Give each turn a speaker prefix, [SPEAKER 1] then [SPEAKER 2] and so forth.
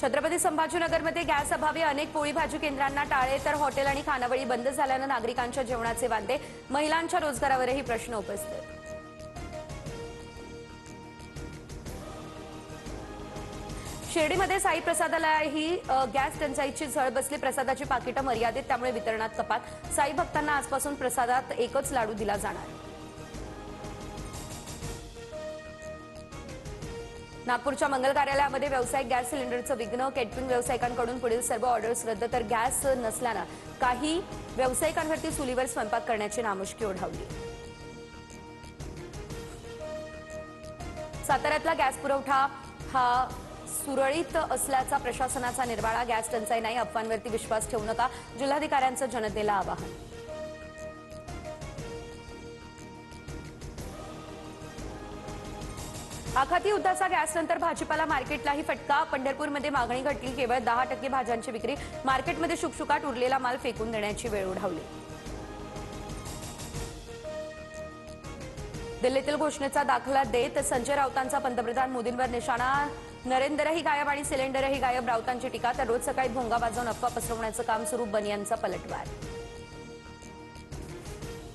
[SPEAKER 1] Chhatrapati संभाजीनगरमध्ये gas अभावी अनेक पोळी भाजी केंद्रांना टाळे तर हॉटेल आणि खानावळी बंद झाल्यानं नागरिकांच्या जेवणाचे वांदे, महिलांच्या रोजगारावरही प्रश्न उपस्थित। शिर्डीमध्ये साई प्रसादालाही गॅस टंचाईची झळ बसली। प्रसादाची पाकिटं मर्यादित, त्यामुळे वितरणात कपात। साई भक्तांना आजपासून प्रसादात एकच लाडू दिला जाणार। नागपूरच्या मंगल कार्यालयामध्ये व्यावसायिक गॅस सिलेंडरचं विघ्न। केटरिंग व्यावसायिकांकडून पुढील सर्व ऑर्डर्स रद्द, तर गॅस नसल्यानं काही व्यावसायिकांवरती चुलीवर स्वयंपाक करण्याची नामुष्की ओढावली। साताऱ्यातला गॅस पुरवठा हा सुरळीत असल्याचा प्रशासनाचा निर्वाळा। गॅस टंचाई नाही, अफवांवरती विश्वास ठेवू नका, जिल्हाधिकाऱ्यांचं जनतेला आवाहन। आखाती युद्धाचा गॅसनंतर भाजीपाला मार्केटलाही फटका। पंढरपूरमध्ये मागणी घटली, केवळ 10% भाज्यांची विक्री। मार्केटमध्ये शुकशुकाट, उरलेला माल फेकून देण्याची वेळ ओढावली। दिल्लीतील घोषणेचा दाखला देत संजय राऊतांचा पंतप्रधान मोदींवर निशाणा। नरेंद्रही गायब आणि सिलेंडरही गायब, राऊतांची टीका। तर रोज सकाळी भोंगा वाजवून अफवा पसरवण्याचं काम सुरू, बनियांचा पलटवार।